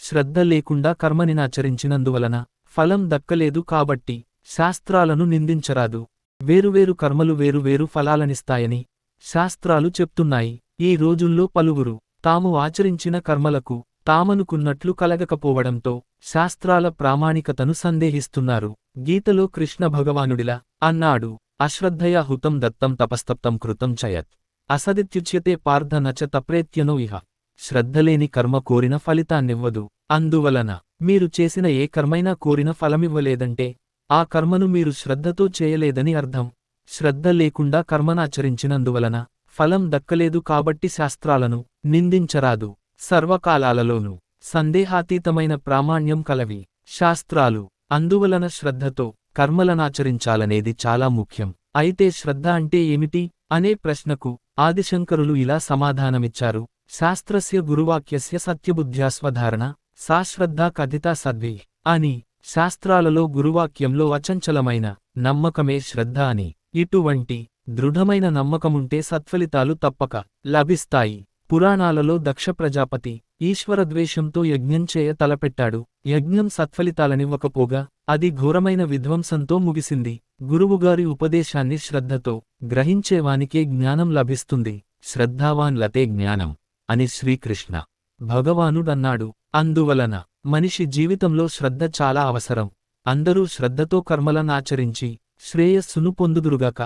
శ్రద్ధ లేకుండా కర్మనినాచరించినందువలన ఫలం దక్కలేదు కాబట్టి శాస్త్రాలను నిందించరాదు. వేరువేరు కర్మలు వేరువేరు ఫలాలనిస్తాయని శాస్త్రాలు చెప్తున్నాయి. ఈ రోజుల్లో పలువురు తాము ఆచరించిన కర్మలకు తామనుకున్నట్లు కలగకపోవడంతో శాస్త్రాల ప్రామాణికతను సందేహిస్తున్నారు. గీతలో కృష్ణ భగవానుడిలా అన్నాడు, అశ్రద్ధయా హుతం దత్తం తపస్తప్తం కృతం చయత్ అసదిత్యుచ్యతే పార్థ నచ తప్రేత్యనో ఇహ. శ్రద్ధలేని కర్మ కోరిన ఫలితాన్నివ్వదు. అందువలన మీరు చేసిన ఏ కర్మైనా కోరిన ఫలమివ్వలేదంటే ఆ కర్మను మీరు శ్రద్ధతో చేయలేదని అర్థం. శ్రద్ధ లేకుండా కర్మనాచరించినందువలన ఫలం దక్కలేదు కాబట్టి శాస్త్రాలను నిందించరాదు. సర్వకాలాలలోనూ సందేహాతీతమైన ప్రామాణ్యం కలవి శాస్త్రాలు. అందువలన శ్రద్ధతో కర్మలనాచరించాలనేది చాలా ముఖ్యం. అయితే శ్రద్ధ అంటే ఏమిటి అనే ప్రశ్నకు ఆదిశంకరులు ఇలా సమాధానమిచ్చారు. శాస్త్రస్య గురువాక్యస్య సత్యబుద్ధ్యాస్వధారణ సా శ్రద్ధా కథితా సద్భి అని. శాస్త్రాలలో గురువాక్యంలో అచంచలమైన నమ్మకమే శ్రద్ధ అని. ఇటువంటి దృఢమైన నమ్మకముంటే సత్ఫలితాలు తప్పక లభిస్తాయి. పురాణాలలో దక్ష ప్రజాపతి ఈశ్వరద్వేషంతో యజ్ఞం చేయ తలపెట్టాడు. యజ్ఞం సత్ఫలితాలనివ్వకపోగా అది ఘోరమైన విధ్వంసంతో ముగిసింది. గురువుగారి ఉపదేశాన్ని శ్రద్ధతో గ్రహించేవానికే జ్ఞానం లభిస్తుంది. శ్రద్ధావాన్ లతే జ్ఞానం అని శ్రీకృష్ణ భగవానుడన్నాడు. అందువలన మనిషి జీవితంలో శ్రద్ధ చాలా అవసరం. అందరూ శ్రద్ధతో కర్మలనాచరించి శ్రేయస్సును పొందుదురుగాక.